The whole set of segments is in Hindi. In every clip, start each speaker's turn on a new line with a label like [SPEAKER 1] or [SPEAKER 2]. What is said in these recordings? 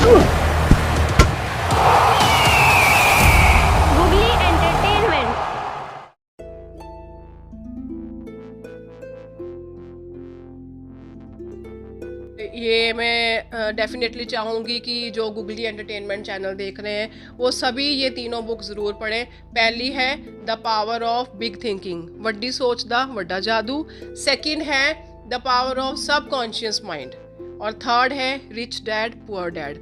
[SPEAKER 1] Googly Entertainment।
[SPEAKER 2] ये मैं डेफिनेटली चाहूँगी कि जो गूगली एंटरटेनमेंट चैनल देख रहे हैं वो सभी ये तीनों बुक ज़रूर पढ़ें। पहली है the power of big thinking, वड्डी सोच दा वड्डा जादू। सेकंड है the power of subconscious mind, और थर्ड है rich dad poor dad.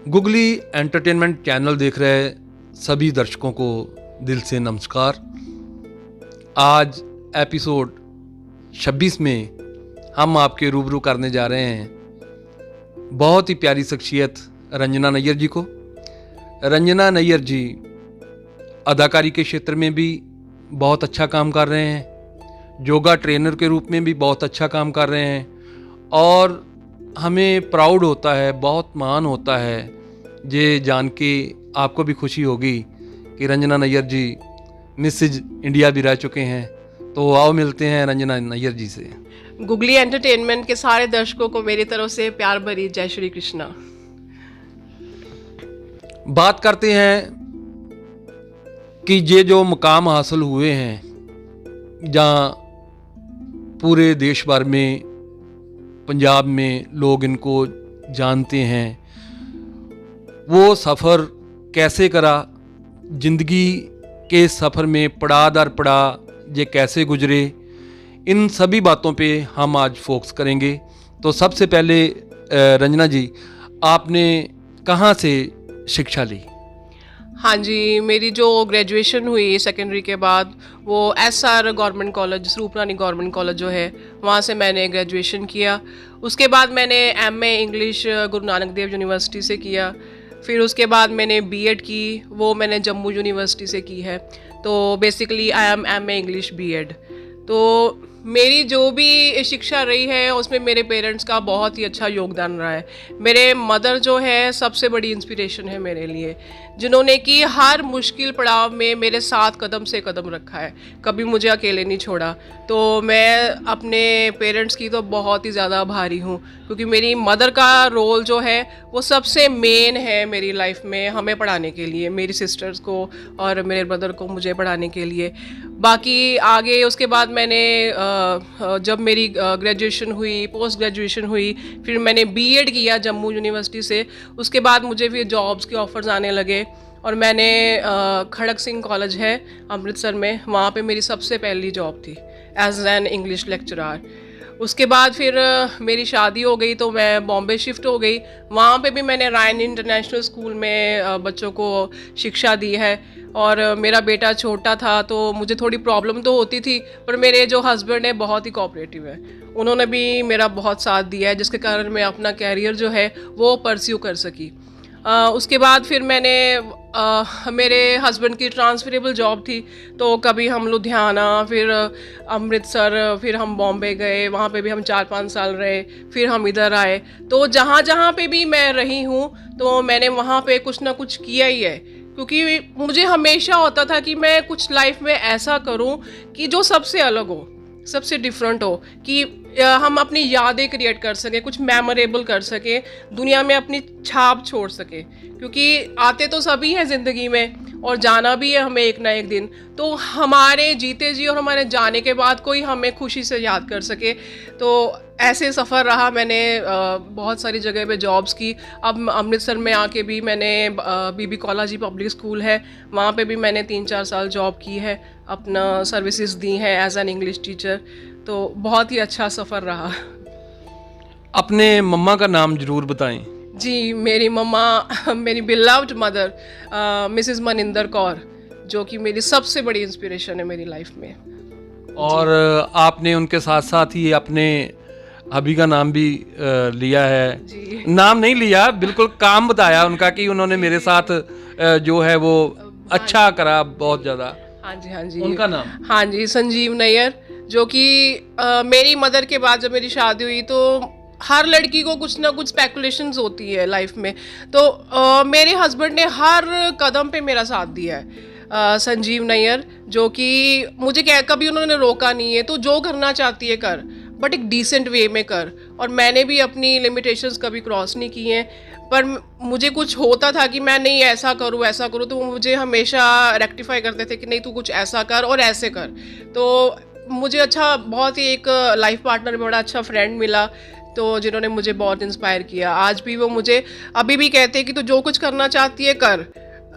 [SPEAKER 3] Googly entertainment channel देख रहे सभी दर्शकों को दिल से नमस्कार। आज एपिसोड 26 में हम आपके रूबरू करने जा रहे हैं बहुत ही प्यारी शख्सियत रंजना नैयर जी को। रंजना नैयर जी अदाकारी के क्षेत्र में भी बहुत अच्छा काम कर रहे हैं, योगा ट्रेनर के रूप में भी बहुत अच्छा काम कर रहे हैं, और हमें प्राउड होता है, बहुत मान होता है ये जान के, आपको भी खुशी होगी कि रंजना नैयर जी मिसेज इंडिया भी रह चुके हैं। तो आओ मिलते हैं रंजना नैयर जी से।
[SPEAKER 2] गूगली एंटरटेनमेंट के सारे दर्शकों को मेरी तरफ से प्यार भरी जय श्री कृष्णा।
[SPEAKER 3] बात करते हैं कि ये जो मुकाम हासिल हुए हैं, जहाँ पूरे देश भर में, पंजाब में लोग इनको जानते हैं, वो सफ़र कैसे करा, ज़िंदगी के सफ़र में पड़ा दर पड़ा ये कैसे गुजरे, इन सभी बातों पे हम आज फोकस करेंगे। तो सबसे पहले रंजना जी, आपने कहाँ से शिक्षा ली?
[SPEAKER 2] हाँ जी, मेरी जो ग्रेजुएशन हुई सेकेंडरी के बाद वो SR government college, Swaroop Rani government college जो है, वहाँ से मैंने ग्रेजुएशन किया। उसके बाद मैंने MA English Guru Nanak Dev university से किया। फिर उसके बाद मैंने B.Ed की, वो मैंने जम्मू यूनिवर्सिटी से की है। तो basically I am MA English B.Ed। तो मेरी जो भी शिक्षा रही है उसमें मेरे पेरेंट्स का बहुत ही अच्छा योगदान रहा है। मेरे मदर जो है सबसे बड़ी इंस्पिरेशन है मेरे लिए, जिन्होंने कि हर मुश्किल पड़ाव में मेरे साथ कदम से कदम रखा है, कभी मुझे अकेले नहीं छोड़ा। तो मैं अपने पेरेंट्स की तो बहुत ही ज़्यादा आभारी हूँ, क्योंकि मेरी मदर का रोल जो है वो सबसे मेन है मेरी लाइफ में, हमें पढ़ाने के लिए, मेरी सिस्टर्स को और मेरे ब्रदर को, मुझे पढ़ाने के लिए। बाकी आगे उसके बाद मैंने जब मेरी ग्रेजुएशन हुई, पोस्ट ग्रेजुएशन हुई, फिर मैंने B.Ed किया जम्मू यूनिवर्सिटी से। उसके बाद मुझे फिर जॉब्स के ऑफ़र्स आने लगे, और मैंने खड़क सिंह कॉलेज है अमृतसर में, वहाँ पे मेरी सबसे पहली जॉब थी एज एन इंग्लिश लेक्चरर। उसके बाद फिर मेरी शादी हो गई तो मैं बॉम्बे शिफ्ट हो गई। वहाँ पे भी मैंने रायन इंटरनेशनल स्कूल में बच्चों को शिक्षा दी है। और मेरा बेटा छोटा था तो मुझे थोड़ी प्रॉब्लम तो होती थी, पर मेरे जो हस्बैंड है बहुत ही कोऑपरेटिव है, उन्होंने भी मेरा बहुत साथ दिया है, जिसके कारण मैं अपना कैरियर जो है वो परस्यू कर सकी। उसके बाद फिर मैंने मेरे हस्बैंड की ट्रांसफरेबल जॉब थी, तो कभी हम लुधियाना, फिर अमृतसर, फिर हम बॉम्बे गए, वहाँ पे भी हम 4-5 साल रहे, फिर हम इधर आए। तो जहाँ जहाँ पे भी मैं रही हूँ तो मैंने वहाँ पे कुछ ना कुछ किया ही है, क्योंकि मुझे हमेशा होता था कि मैं कुछ लाइफ में ऐसा करूं कि जो सबसे अलग हो, सबसे डिफरेंट हो, कि हम अपनी यादें क्रिएट कर सकें, कुछ मेमोरेबल कर सकें, दुनिया में अपनी छाप छोड़ सकें। क्योंकि आते तो सभी हैं ज़िंदगी में और जाना भी है हमें एक ना एक दिन, तो हमारे जीते जी और हमारे जाने के बाद कोई हमें खुशी से याद कर सके। तो ऐसे सफ़र रहा। मैंने बहुत सारी जगह पे जॉब्स की। अब अमृतसर में आके भी मैंने बीबी कॉलेज पब्लिक स्कूल है, वहाँ पे भी मैंने 3-4 साल जॉब की है, अपना सर्विसेज दी हैं एज एन इंग्लिश टीचर। तो बहुत ही अच्छा सफ़र रहा।
[SPEAKER 3] अपने मम्मा का नाम ज़रूर बताएं।
[SPEAKER 2] जी, मेरी मम्मा, मेरी beloved mother Mrs Maninder Kaur, जो कि मेरी सबसे बड़ी इंस्पिरेशन है मेरी लाइफ में।
[SPEAKER 3] और आपने उनके साथ साथ ही अपने अभी का नाम भी लिया है।
[SPEAKER 2] जी।
[SPEAKER 3] नाम नहीं लिया, बिल्कुल काम बताया उनका कि उन्होंने मेरे साथ जो है वो अच्छा करा बहुत ज़्यादा।
[SPEAKER 2] हाँ जी, हाँ जी।
[SPEAKER 3] उनका नाम?
[SPEAKER 2] हाँ जी, संजीव नैयर, जो कि मेरी मदर के बाद जब मेरी शादी हुई तो हर लड़की को कुछ ना कुछ स्पेकुलेशंस होती है लाइफ में, तो मेरे हस्बैंड ने हर कदम पे मेरा साथ दिया है। संजीव नैयर, जो कि मुझे कभी उन्होंने रोका नहीं है, तो जो करना चाहती है कर, बट एक डिसेंट वे में कर। और मैंने भी अपनी लिमिटेशंस कभी क्रॉस नहीं की हैं, पर मुझे कुछ होता था कि मैं नहीं ऐसा करूँ ऐसा करूँ, तो वो मुझे हमेशा रेक्टिफाई करते थे कि नहीं तू कुछ ऐसा कर और ऐसे कर। तो मुझे अच्छा बहुत ही एक लाइफ पार्टनर, बड़ा अच्छा फ्रेंड मिला, तो जिन्होंने मुझे बहुत इंस्पायर किया। आज भी वो मुझे अभी भी कहते हैं कि तू जो कुछ करना चाहती है कर,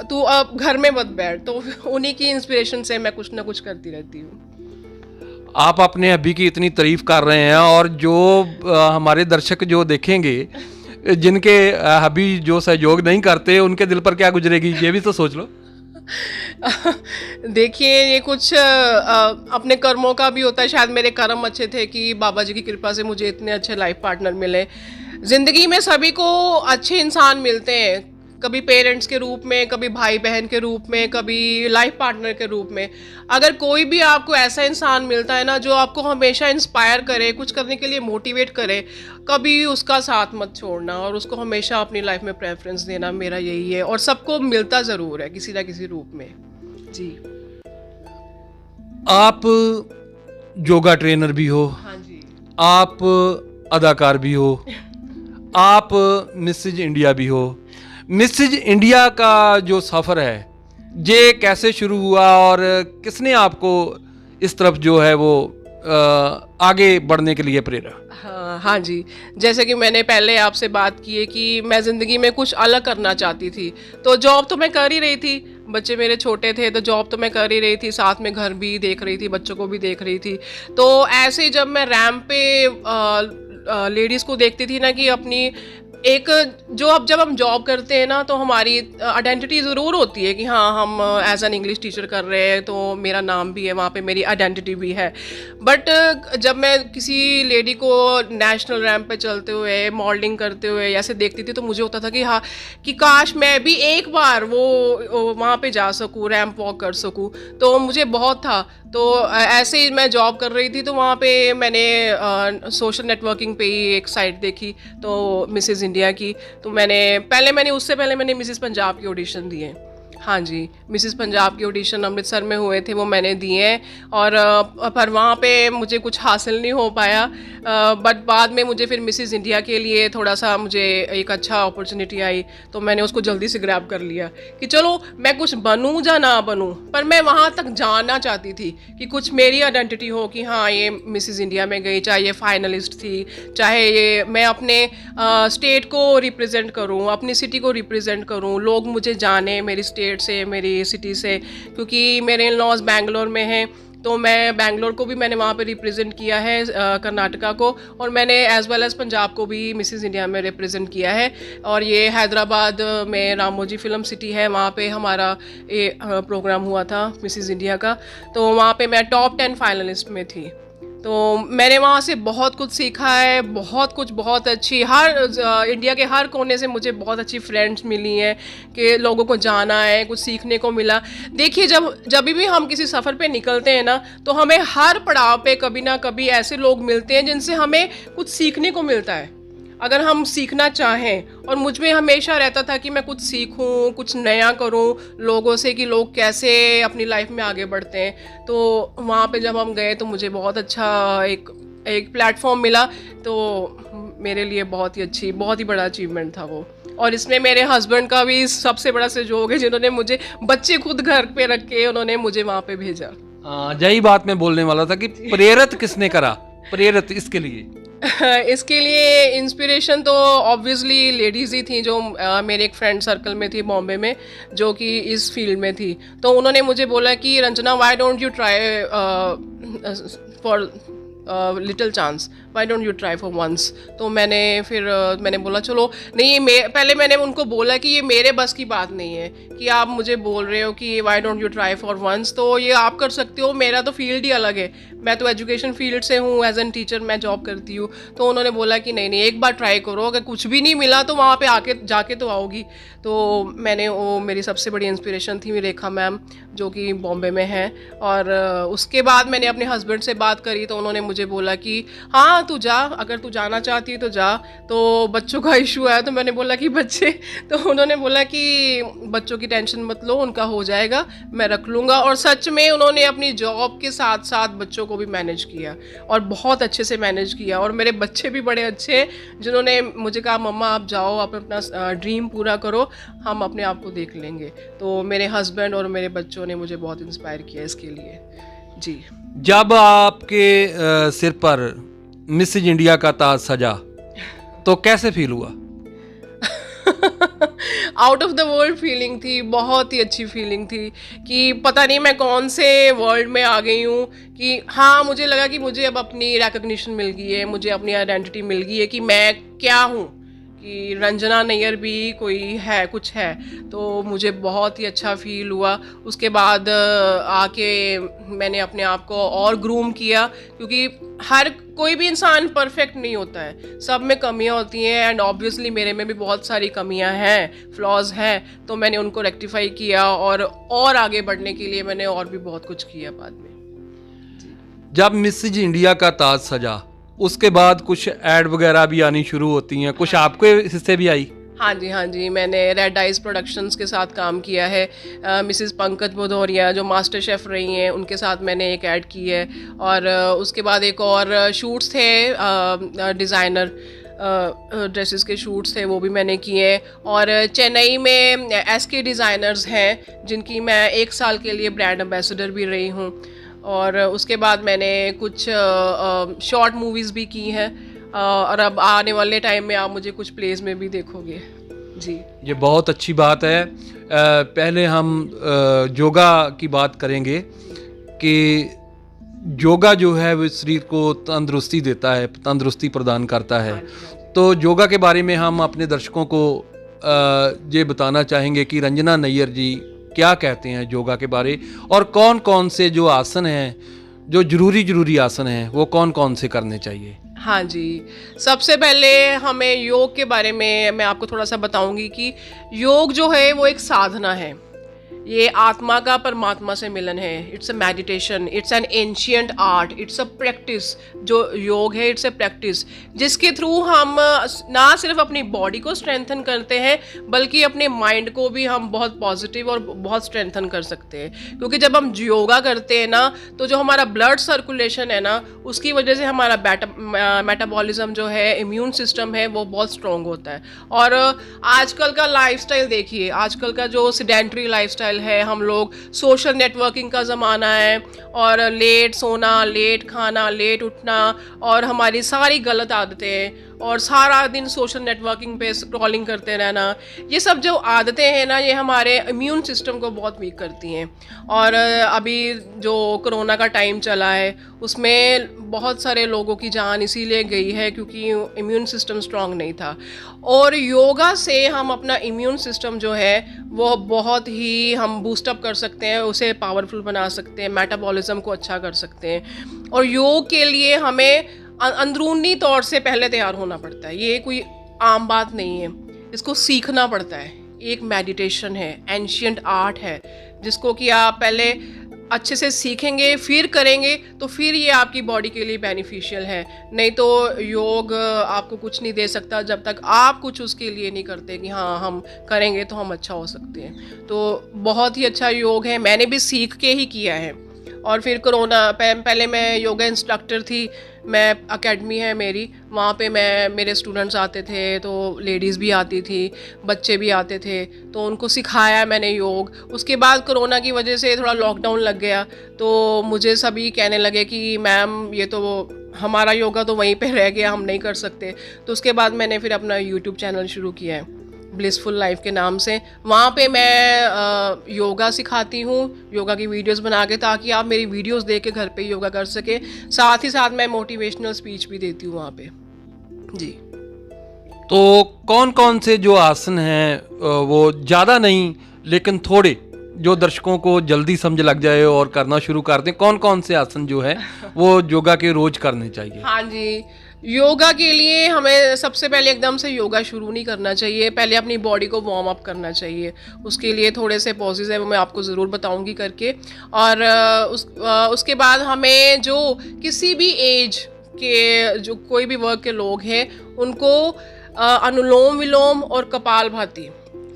[SPEAKER 2] तू अब घर में मत बैठ। तो उन्हीं की इंस्पिरेशन से मैं कुछ ना कुछ करती रहती हूँ।
[SPEAKER 3] आप अपने हबी की इतनी तारीफ कर रहे हैं, और जो हमारे दर्शक जो देखेंगे, जिनके हबी जो सहयोग नहीं करते, उनके दिल पर क्या गुजरेगी, ये भी तो सोच लो।
[SPEAKER 2] देखिए, ये कुछ अपने कर्मों का भी होता है। शायद मेरे कर्म अच्छे थे कि बाबा जी की कृपा से मुझे इतने अच्छे लाइफ पार्टनर मिले। ज़िंदगी में सभी को अच्छे इंसान मिलते हैं, कभी पेरेंट्स के रूप में, कभी भाई बहन के रूप में, कभी लाइफ पार्टनर के रूप में। अगर कोई भी आपको ऐसा इंसान मिलता है ना जो आपको हमेशा इंस्पायर करे, कुछ करने के लिए मोटिवेट करे, कभी उसका साथ मत छोड़ना और उसको हमेशा अपनी लाइफ में प्रेफरेंस देना। मेरा यही है, और सबको मिलता ज़रूर है किसी ना किसी रूप में। जी।
[SPEAKER 3] आप योगा ट्रेनर भी हो,
[SPEAKER 2] हाँ जी।
[SPEAKER 3] आप अदाकार भी हो, आप मिसेज इंडिया भी हो। मिसेज इंडिया का जो सफ़र है, ये कैसे शुरू हुआ और किसने आपको इस तरफ जो है वो आगे बढ़ने के लिए प्रेरा?
[SPEAKER 2] हाँ जी, जैसे कि मैंने पहले आपसे बात की है कि मैं ज़िंदगी में कुछ अलग करना चाहती थी। तो जॉब तो मैं कर ही रही थी, बच्चे मेरे छोटे थे तो जॉब तो मैं कर ही रही थी, साथ में घर भी देख रही थी, बच्चों को भी देख रही थी। तो ऐसे ही जब मैं रैंप पे लेडीज़ को देखती थी ना कि अपनी एक जो अब जब हम जॉब करते हैं ना, तो हमारी आइडेंटिटी ज़रूर होती है कि हाँ हम एज एन इंग्लिश टीचर कर रहे हैं, तो मेरा नाम भी है वहाँ पे, मेरी आइडेंटिटी भी है। बट जब मैं किसी लेडी को नेशनल रैंप पे चलते हुए, मॉडलिंग करते हुए ऐसे देखती थी, तो मुझे होता था कि हाँ, कि काश मैं भी एक बार वो वहाँ पे जा सकूँ, रैंप वॉक कर सकूँ। तो मुझे बहुत था। तो ऐसे ही मैं जॉब कर रही थी, तो वहाँ पे मैंने सोशल नेटवर्किंग पे ही एक साइट देखी, तो मिसेज़ इंडिया की। तो उससे पहले मैंने मिसेस पंजाब की ऑडिशन दिए। हाँ जी, मिसेस पंजाब की ऑडिशन अमृतसर में हुए थे, वो मैंने दिए हैं। और पर वहाँ पे मुझे कुछ हासिल नहीं हो पाया। बट बाद में मुझे फिर मिसेस इंडिया के लिए थोड़ा सा मुझे एक अच्छा अपॉर्चुनिटी आई, तो मैंने उसको जल्दी से ग्रैब कर लिया कि चलो मैं कुछ बनूँ या ना बनूँ, पर मैं वहाँ तक जाना चाहती थी कि कुछ मेरी आइडेंटिटी हो कि हाँ ये मिसेस इंडिया में गई, चाहे ये फाइनलिस्ट थी, चाहे ये मैं अपने स्टेट को रिप्रेजेंट करूँ, अपनी सिटी को रिप्रेजेंट करूँ, लोग मुझे जाने मेरी स्टेट से, मेरी सिटी से। क्योंकि मेरे इन-लॉज बैंगलोर में हैं, तो मैं बैंगलोर को भी मैंने वहाँ पे रिप्रेजेंट किया है, कर्नाटका को, और मैंने एज वेल एज़ पंजाब को भी मिसेस इंडिया में रिप्रेजेंट किया है। और ये हैदराबाद में रामोजी फिल्म सिटी है, वहाँ पे हमारा ये प्रोग्राम हुआ था मिसेस इंडिया का, तो वहाँ पे मैं टॉप 10 फाइनलिस्ट में थी। तो मैंने वहाँ से बहुत कुछ सीखा है, बहुत कुछ, बहुत अच्छी इंडिया के हर कोने से मुझे बहुत अच्छी फ्रेंड्स मिली हैं कि लोगों को जाना है, कुछ सीखने को मिला। देखिए, जब भी हम किसी सफ़र पे निकलते हैं ना, तो हमें हर पड़ाव पे कभी ना कभी ऐसे लोग मिलते हैं जिनसे हमें कुछ सीखने को मिलता है, अगर हम सीखना चाहें। और मुझ में हमेशा रहता था कि मैं कुछ सीखूं, कुछ नया करूं लोगों से, कि लोग कैसे अपनी लाइफ में आगे बढ़ते हैं। तो वहाँ पे जब हम गए तो मुझे बहुत अच्छा एक प्लेटफॉर्म मिला, तो मेरे लिए बहुत ही बड़ा अचीवमेंट था वो। और इसमें मेरे हस्बैंड का भी सबसे बड़ा सहयोग है, जिन्होंने मुझे, बच्चे खुद घर पे रख के उन्होंने मुझे वहाँ पे भेजा।
[SPEAKER 3] यही बात मैं बोलने वाला था कि प्रेरित किसने करा, प्रेरित इसके लिए?
[SPEAKER 2] इसके लिए इंस्पिरेशन तो ऑब्वियसली लेडीज़ ही थी, जो मेरे एक फ्रेंड सर्कल में थी बॉम्बे में, जो कि इस फील्ड में थी। तो उन्होंने मुझे बोला कि Ranjana, why don't you try for little chance, why don't you try for once. तो मैंने बोला चलो, नहीं, पहले मैंने उनको बोला कि ये मेरे बस की बात नहीं है कि आप मुझे बोल रहे हो कि why don't you try for once, तो ये आप कर सकते हो, मेरा तो फील्ड ही अलग है, मैं तो एजुकेशन फील्ड से हूँ, एज एन टीचर मैं जॉब करती हूँ। तो उन्होंने बोला कि नहीं, एक बार ट्राई करो, अगर कुछ भी नहीं मिला तो वहाँ पे जाके तो आओगी। तो मेरी सबसे बड़ी इंस्पिरेशन थी रेखा मैम, जो कि बॉम्बे में हैं। और उसके बाद मैंने अपने हस्बैंड से बात करी, तो उन्होंने मुझे बोला कि हाँ, हाँ तू जा, अगर तू जाना चाहती है तो जा। तो बच्चों का इशू आया तो मैंने बोला कि बच्चे, तो उन्होंने बोला कि बच्चों की टेंशन मत लो, उनका हो जाएगा, मैं रख लूँगा। और सच में उन्होंने अपनी जॉब के साथ साथ बच्चों को भी मैनेज किया और बहुत अच्छे से मैनेज किया। और मेरे बच्चे भी बड़े अच्छे हैं जिन्होंने मुझे कहा मम्मा आप जाओ, आप अपना ड्रीम पूरा करो, हम अपने आप को देख लेंगे। तो मेरे हस्बैंड और मेरे बच्चों ने मुझे बहुत इंस्पायर किया इसके लिए। जी।
[SPEAKER 3] जब आपके सिर पर मिसेज इंडिया का ताज सजा तो कैसे फील हुआ?
[SPEAKER 2] Out of the world feeling थी, बहुत ही अच्छी फीलिंग थी कि पता नहीं मैं कौन से वर्ल्ड में आ गई हूँ। कि हाँ, मुझे लगा कि मुझे अब अपनी रिकग्निशन मिल गई है, मुझे अपनी आइडेंटिटी मिल गई है कि मैं क्या हूँ, कि रंजना नैयर भी कोई है, कुछ है। तो मुझे बहुत ही अच्छा फील हुआ। उसके बाद आके मैंने अपने आप को और ग्रूम किया, क्योंकि हर कोई भी इंसान परफेक्ट नहीं होता है, सब में कमियां होती हैं। एंड ऑब्वियसली मेरे में भी बहुत सारी कमियां हैं, फ्लॉज हैं। तो मैंने उनको रेक्टिफाई किया और आगे बढ़ने के लिए मैंने और भी बहुत कुछ किया बाद में।
[SPEAKER 3] जब मिसेज इंडिया का ताज सजा उसके बाद कुछ ऐड वगैरह भी आनी शुरू होती हैं, कुछ आपके हिस्से भी आई?
[SPEAKER 2] हाँ जी, मैंने रेड आइज प्रोडक्शंस के साथ काम किया है। मिसेस पंकज भदौरिया जो मास्टर शेफ़ रही हैं, उनके साथ मैंने एक ऐड की है। और उसके बाद एक और शूट्स थे, डिज़ाइनर ड्रेसेस के शूट्स थे, वो भी मैंने किए। और चेन्नई में SK डिज़ाइनर्स हैं जिनकी मैं 1 साल के लिए ब्रांड एम्बेसडर भी रही हूँ। और उसके बाद मैंने कुछ शॉर्ट मूवीज़ भी की हैं। और अब आने वाले टाइम में आप मुझे कुछ प्लेस में भी देखोगे। जी, ये
[SPEAKER 3] बहुत अच्छी बात है। पहले हम योगा की बात करेंगे कि योगा जो है वो शरीर को तंदुरुस्ती देता है, तंदुरुस्ती प्रदान करता है। तो योगा के बारे में हम अपने दर्शकों को ये बताना चाहेंगे कि रंजना नैयर जी क्या कहते हैं योगा के बारे, और कौन कौन से जो आसन हैं, जो जरूरी आसन हैं, वो कौन कौन से करने चाहिए।
[SPEAKER 2] हाँ जी, सबसे पहले हमें योग के बारे में मैं आपको थोड़ा सा बताऊंगी कि योग जो है वो एक साधना है। ये आत्मा का परमात्मा से मिलन है। It's a meditation, it's an ancient art, it's a practice. जो योग है इट्स अ प्रैक्टिस जिसके थ्रू हम ना सिर्फ अपनी बॉडी को स्ट्रेंथन करते हैं बल्कि अपने माइंड को भी हम बहुत पॉजिटिव और बहुत स्ट्रेंथन कर सकते हैं। क्योंकि जब हम योगा करते हैं ना, तो जो हमारा ब्लड सर्कुलेशन है ना, उसकी वजह से हमारा मेटाबॉलिज्म जो है, इम्यून सिस्टम है, वो बहुत स्ट्रॉन्ग होता है। और आजकल का लाइफस्टाइल देखिए, आजकल का जो सेडेंटरी लाइफस्टाइल है, हम लोग सोशल नेटवर्किंग का ज़माना है और लेट सोना, लेट खाना, लेट उठना और हमारी सारी गलत आदतें और सारा दिन सोशल नेटवर्किंग पे स्क्रॉलिंग करते रहना, ये सब जो आदतें हैं ना, ये हमारे इम्यून सिस्टम को बहुत वीक करती हैं। और अभी जो कोरोना का टाइम चला है उसमें बहुत सारे लोगों की जान इसीलिए गई है क्योंकि इम्यून सिस्टम स्ट्रांग नहीं था। और योगा से हम अपना इम्यून सिस्टम जो है वो बहुत ही हम बूस्टअप कर सकते हैं, उसे पावरफुल बना सकते हैं, मेटाबॉलिज्म को अच्छा कर सकते हैं। और योग के लिए हमें अंदरूनी तौर से पहले तैयार होना पड़ता है। ये कोई आम बात नहीं है, इसको सीखना पड़ता है। एक मेडिटेशन है, एंशियंट आर्ट है, जिसको कि आप पहले अच्छे से सीखेंगे फिर करेंगे तो फिर ये आपकी बॉडी के लिए बेनिफिशियल है। नहीं तो योग आपको कुछ नहीं दे सकता जब तक आप कुछ उसके लिए नहीं करते कि हाँ हम करेंगे तो हम अच्छा हो सकते हैं। तो बहुत ही अच्छा योग है, मैंने भी सीख के ही किया है। और फिर कोरोना पहले मैं योगा इंस्ट्रक्टर थी, मैं एकेडमी है मेरी, वहाँ पे मेरे स्टूडेंट्स आते थे, तो लेडीज़ भी आती थी, बच्चे भी आते थे, तो उनको सिखाया मैंने योग। उसके बाद कोरोना की वजह से थोड़ा लॉकडाउन लग गया, तो मुझे सभी कहने लगे कि मैम ये तो हमारा योगा तो वहीं पे रह गया, हम नहीं कर सकते। तो उसके बाद मैंने फिर अपना यूट्यूब चैनल शुरू किया है ब्लिसफुल लाइफ के नाम से। वहाँ पे मैं योगा सिखाती हूँ, योगा की वीडियोस बना के, ताकि आप मेरी वीडियोस देख के घर पे योगा कर सके। साथ ही साथ मैं मोटिवेशनल स्पीच भी देती हूँ वहाँ पे। जी।
[SPEAKER 3] तो कौन कौन से जो आसन हैं वो ज़्यादा नहीं लेकिन थोड़े, जो दर्शकों को जल्दी समझ लग जाए और करना शुरू कर दें, कौन कौन से आसन जो है वो योगा के रोज करने चाहिए?
[SPEAKER 2] हाँ जी, योगा के लिए हमें सबसे पहले एकदम से योगा शुरू नहीं करना चाहिए, पहले अपनी बॉडी को वार्म अप करना चाहिए। उसके लिए थोड़े से पॉजेज है वो मैं आपको ज़रूर बताऊंगी करके। और उसके बाद हमें जो किसी भी एज के जो कोई भी वर्क के लोग हैं उनको अनुलोम विलोम और कपालभाति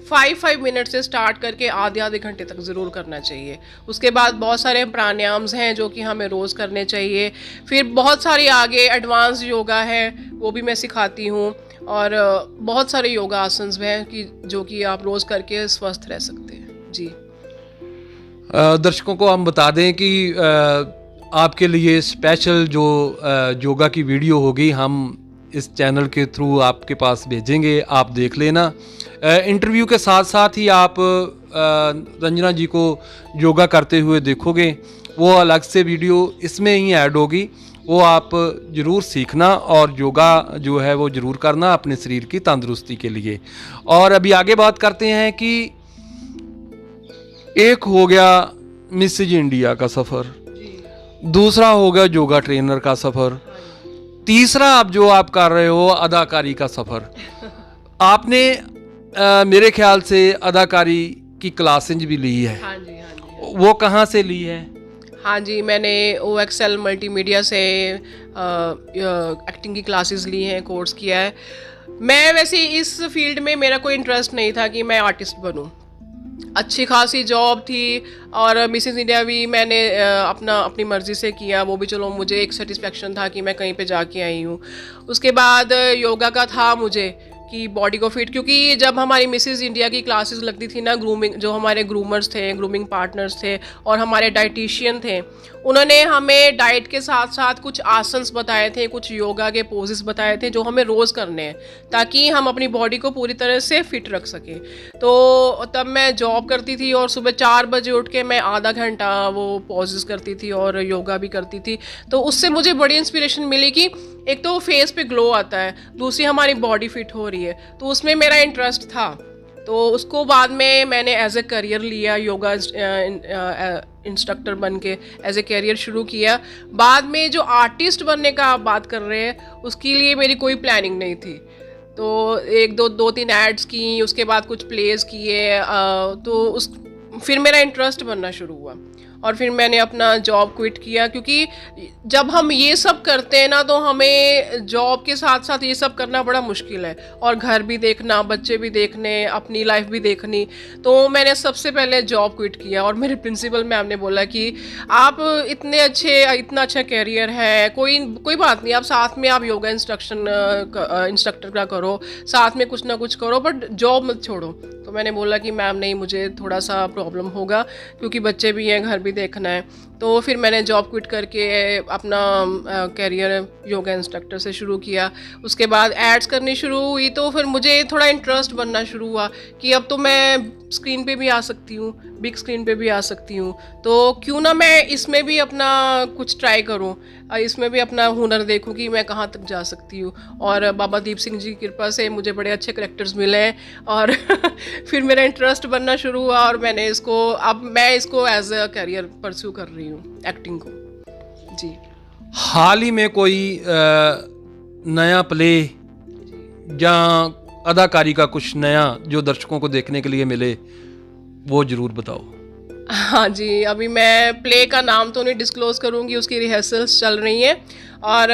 [SPEAKER 2] 5 मिनट से स्टार्ट करके आधे घंटे तक ज़रूर करना चाहिए। उसके बाद बहुत सारे प्राणायाम्स हैं जो कि हमें रोज़ करने चाहिए। फिर बहुत सारी आगे एडवांस योगा है वो भी मैं सिखाती हूँ, और बहुत सारे योगा आसन्स हैं कि जो कि आप रोज़ करके स्वस्थ रह सकते हैं। जी
[SPEAKER 3] दर्शकों को हम बता दें कि आपके लिए स्पेशल जो योगा की वीडियो होगी हम इस चैनल के थ्रू आपके पास भेजेंगे, आप देख लेना। इंटरव्यू के साथ साथ ही आप रंजना जी को योगा करते हुए देखोगे, वो अलग से वीडियो इसमें ही ऐड होगी, वो आप ज़रूर सीखना और योगा जो है वो ज़रूर करना अपने शरीर की तंदुरुस्ती के लिए। और अभी आगे बात करते हैं कि एक हो गया मिसेज इंडिया का सफ़र, दूसरा हो गया योगा ट्रेनर का सफ़र, तीसरा अब जो आप कर रहे हो अदाकारी का सफ़र। आपने मेरे ख्याल से अदाकारी की क्लासेज भी ली है।
[SPEAKER 2] हाँ जी, हाँ जी।
[SPEAKER 3] वो कहाँ से ली है?
[SPEAKER 2] हाँ जी, मैंने OXL मल्टीमीडिया से एक्टिंग की क्लासेस ली हैं, कोर्स किया है। मैं वैसे इस फील्ड में मेरा कोई इंटरेस्ट नहीं था कि मैं आर्टिस्ट बनूं। अच्छी खासी जॉब थी और मिसेस इंडिया भी मैंने अपनी मर्ज़ी से किया, वो भी चलो मुझे एक सेटिस्फेक्शन था कि मैं कहीं पे जाके आई हूँ। उसके बाद योगा का था मुझे कि बॉडी को फिट, क्योंकि जब हमारी मिसेस इंडिया की क्लासेस लगती थी ना, ग्रूमिंग जो हमारे ग्रूमर्स थे, ग्रूमिंग पार्टनर्स थे और हमारे डाइटिशियन थे, उन्होंने हमें डाइट के साथ साथ कुछ आसन्स बताए थे, कुछ योगा के पोजेस बताए थे जो हमें रोज़ करने हैं ताकि हम अपनी बॉडी को पूरी तरह से फिट रख सकें। तो तब मैं जॉब करती थी और सुबह 4 बजे उठ के मैं आधा घंटा वो पोजेस करती थी और योगा भी करती थी। तो उससे मुझे बड़ी इंस्पिरेशन मिली कि एक तो फेस पे ग्लो आता है, दूसरी हमारी बॉडी फिट हो रही है, तो उसमें मेरा इंटरेस्ट था। तो उसको बाद में मैंने एज ए करियर लिया, योगा इंस्ट्रक्टर बन के एज ए करियर शुरू किया। बाद में जो आर्टिस्ट बनने का आप बात कर रहे हैं उसके लिए मेरी कोई प्लानिंग नहीं थी। तो दो तीन एड्स की, उसके बाद कुछ प्लेस किए, तो फिर मेरा इंटरेस्ट बनना शुरू हुआ और फिर मैंने अपना जॉब क्विट किया, क्योंकि जब हम ये सब करते हैं ना तो हमें जॉब के साथ साथ ये सब करना बड़ा मुश्किल है, और घर भी देखना, बच्चे भी देखने, अपनी लाइफ भी देखनी। तो मैंने सबसे पहले जॉब क्विट किया और मेरे प्रिंसिपल मैम ने बोला कि आप इतना अच्छा कैरियर है, कोई बात नहीं, आप साथ में आप योगा इंस्ट्रक्टर का करो, साथ में कुछ ना कुछ करो, बट जॉब मत छोड़ो। तो मैंने बोला कि मैम नहीं, मुझे थोड़ा सा प्रॉब्लम होगा क्योंकि बच्चे भी हैं, घर भी देखना है। तो फिर मैंने जॉब क्विट करके अपना कैरियर योगा इंस्ट्रक्टर से शुरू किया। उसके बाद एड्स करनी शुरू हुई, तो फिर मुझे थोड़ा इंटरेस्ट बनना शुरू हुआ कि अब तो मैं स्क्रीन पे भी आ सकती हूँ, बिग स्क्रीन पे भी आ सकती हूँ, तो क्यों ना मैं इसमें भी अपना कुछ ट्राई करूँ, इसमें भी अपना हुनर देखूँ कि मैं कहाँ तक जा सकती हूँ। और बाबा दीप सिंह जी की कृपा से मुझे बड़े अच्छे करैक्टर्स मिले हैं और फिर मेरा इंटरेस्ट बनना शुरू हुआ और अब मैं इसको एज अ करियर परस्यू कर रही हूँ, एक्टिंग को। जी
[SPEAKER 3] हाल ही में कोई नया प्ले या अदाकारी का कुछ नया जो दर्शकों को देखने के लिए मिले, वो ज़रूर बताओ।
[SPEAKER 2] हाँ जी, अभी मैं प्ले का नाम तो नहीं डिस्क्लोज़ करूँगी, उसकी रिहर्सल्स चल रही हैं और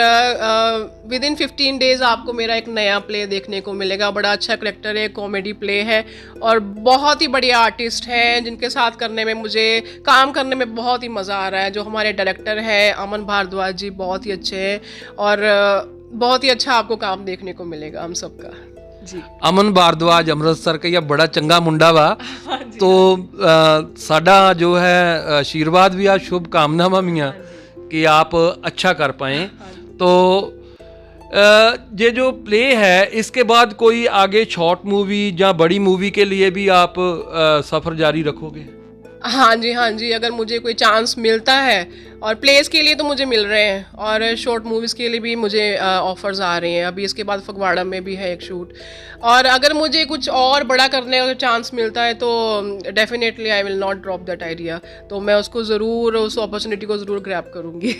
[SPEAKER 2] विद इन 15 डेज़ आपको मेरा एक नया प्ले देखने को मिलेगा। बड़ा अच्छा करैक्टर है, कॉमेडी प्ले है और बहुत ही बढ़िया आर्टिस्ट हैं जिनके साथ मुझे काम करने में बहुत ही मज़ा आ रहा है। जो हमारे डायरेक्टर हैं अमन भारद्वाज जी, बहुत ही अच्छे हैं और बहुत ही अच्छा आपको काम देखने को मिलेगा हम सबका। जी
[SPEAKER 3] अमन भारद्वाज अमृतसर का यह बड़ा चंगा मुंडा वा, तो साडा जो है आशीर्वाद भी आ, शुभकामनावां भी आ कि आप अच्छा कर पाएँ। तो ये जो प्ले है इसके बाद कोई आगे शॉर्ट मूवी या बड़ी मूवी के लिए भी आप सफ़र जारी रखोगे?
[SPEAKER 2] हाँ जी, अगर मुझे कोई चांस मिलता है, और प्लेस के लिए तो मुझे मिल रहे हैं और शॉर्ट मूवीज़ के लिए भी मुझे ऑफर्स आ रहे हैं। अभी इसके बाद फगवाड़ा में भी है एक शूट, और अगर मुझे कुछ और बड़ा करने का चांस मिलता है तो definitely I will not drop that idea. तो मैं उस अपॉर्चुनिटी को ज़रूर ग्रैब करूँगी।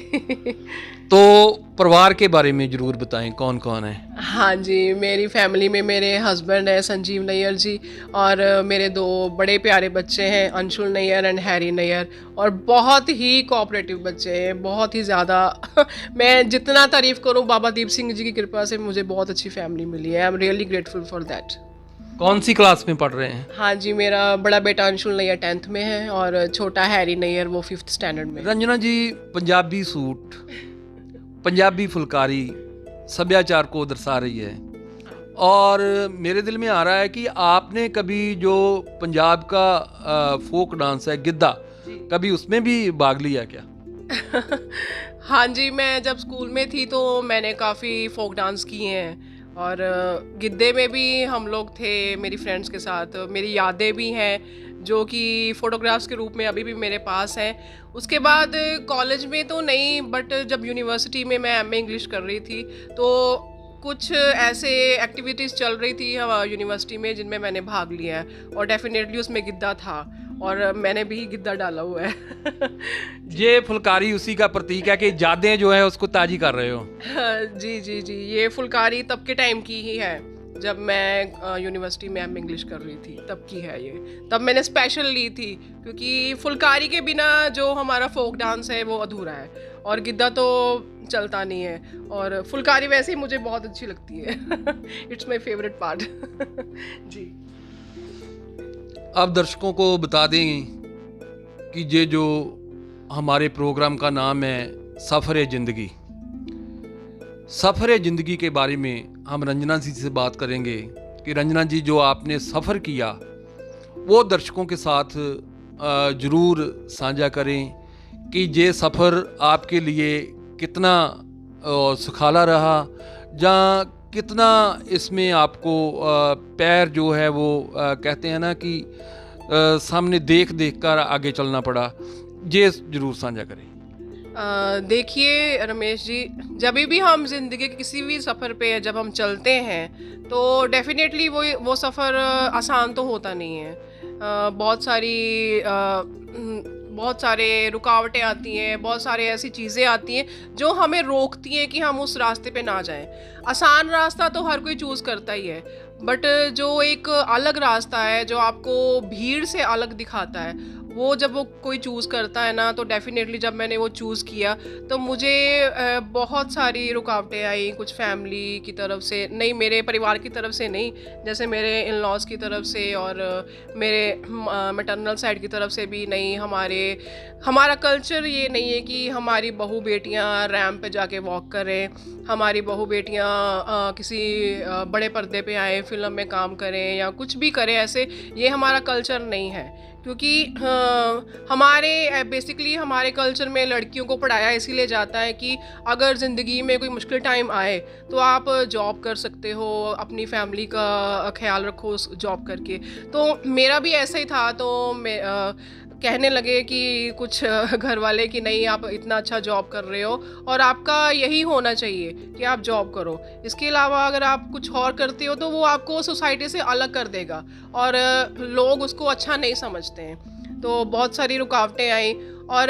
[SPEAKER 3] तो परिवार के बारे में ज़रूर बताएं, कौन कौन है?
[SPEAKER 2] हाँ जी, मेरी फैमिली में मेरे हस्बैंड है संजीव नैयर जी और मेरे 2 बड़े प्यारे बच्चे हैं, अंशुल नैयर एंड हैरी नैयर, और बहुत ही कोऑपरेटिव बच्चे हैं, बहुत ही ज़्यादा। मैं जितना तारीफ़ करूं बाबा दीप सिंह जी की कृपा से मुझे बहुत अच्छी फैमिली मिली है। I am really grateful for that.
[SPEAKER 3] कौन सी क्लास में पढ़ रहे हैं?
[SPEAKER 2] हाँ जी, मेरा बड़ा बेटा अंशुल नैयर 10th में है और छोटा हैरी नैयर वो 5th स्टैंडर्ड में।
[SPEAKER 3] रंजना जी, पंजाबी सूट, पंजाबी फुलकारी सभ्याचार को दर्शा रही है और मेरे दिल में आ रहा है कि आपने कभी जो पंजाब का फोक डांस है गिद्दा, कभी उसमें भी भाग लिया क्या?
[SPEAKER 2] हाँ जी, मैं जब स्कूल में थी तो मैंने काफ़ी फोक डांस किए हैं और गिद्दे में भी हम लोग थे मेरी फ्रेंड्स के साथ। मेरी यादें भी हैं जो कि फ़ोटोग्राफ्स के रूप में अभी भी मेरे पास हैं। उसके बाद कॉलेज में तो नहीं, बट जब यूनिवर्सिटी में मैं एमए इंग्लिश कर रही थी तो कुछ ऐसे एक्टिविटीज़ चल रही थी यूनिवर्सिटी में जिनमें मैंने भाग लिया है और डेफिनेटली उसमें गिद्दा था और मैंने भी गिद्दा डाला हुआ है।
[SPEAKER 3] ये फुलकारी उसी का प्रतीक है कि यादें जो है उसको ताजी कर रहे हो।
[SPEAKER 2] जी जी जी, ये फुलकारी तब के टाइम की ही है जब मैं यूनिवर्सिटी में एम इंग्लिश कर रही थी, तब की है ये। तब मैंने स्पेशल ली थी क्योंकि फुलकारी के बिना जो हमारा फोक डांस है वो अधूरा है और गिद्दा तो चलता नहीं है और फुलकारी वैसे ही मुझे बहुत अच्छी लगती है। It's my favourite part. जी।
[SPEAKER 3] अब दर्शकों को बता दें कि ये जो हमारे प्रोग्राम का नाम है सफ़र ज़िंदगी, सफ़र ज़िंदगी के बारे में हम रंजना जी से बात करेंगे कि रंजना जी जो आपने सफ़र किया वो दर्शकों के साथ ज़रूर साझा करें कि ये सफ़र आपके लिए कितना सुखाला रहा, या कितना इसमें आपको पैर जो है वो कहते हैं ना कि सामने देख देख कर आगे चलना पड़ा, ये ज़रूर साझा करें।
[SPEAKER 2] देखिए रमेश जी, जब भी हम ज़िंदगी के किसी भी सफ़र पे जब हम चलते हैं तो डेफिनेटली वो सफ़र आसान तो होता नहीं है। बहुत सारे रुकावटें आती हैं, बहुत सारे ऐसी चीज़ें आती हैं जो हमें रोकती हैं कि हम उस रास्ते पे ना जाएं। आसान रास्ता तो हर कोई चूज़ करता ही है, बट जो एक अलग रास्ता है जो आपको भीड़ से अलग दिखाता है, वो जब वो कोई चूज़ करता है ना, तो डेफिनेटली जब मैंने वो चूज़ किया तो मुझे बहुत सारी रुकावटें आई। कुछ फैमिली की तरफ से नहीं, मेरे परिवार की तरफ से नहीं, जैसे मेरे इन लॉज की तरफ से और मेरे मैटरनल साइड की तरफ से भी नहीं। हमारा कल्चर ये नहीं है कि हमारी बहू बेटियां रैंप पे जाके वॉक करें, हमारी बहू बेटियां किसी बड़े पर्दे पे आए, फिल्म में काम करें या कुछ भी करें, ऐसे ये हमारा कल्चर नहीं है। क्योंकि बेसिकली हमारे कल्चर में लड़कियों को पढ़ाया इसीलिए जाता है कि अगर ज़िंदगी में कोई मुश्किल टाइम आए तो आप जॉब कर सकते हो, अपनी फैमिली का ख्याल रखो उस जॉब करके। तो मेरा भी ऐसा ही था, तो मैं कहने लगे कि कुछ घर वाले कि नहीं, आप इतना अच्छा जॉब कर रहे हो और आपका यही होना चाहिए कि आप जॉब करो, इसके अलावा अगर आप कुछ और करते हो तो वो आपको सोसाइटी से अलग कर देगा और लोग उसको अच्छा नहीं समझते हैं। तो बहुत सारी रुकावटें आई और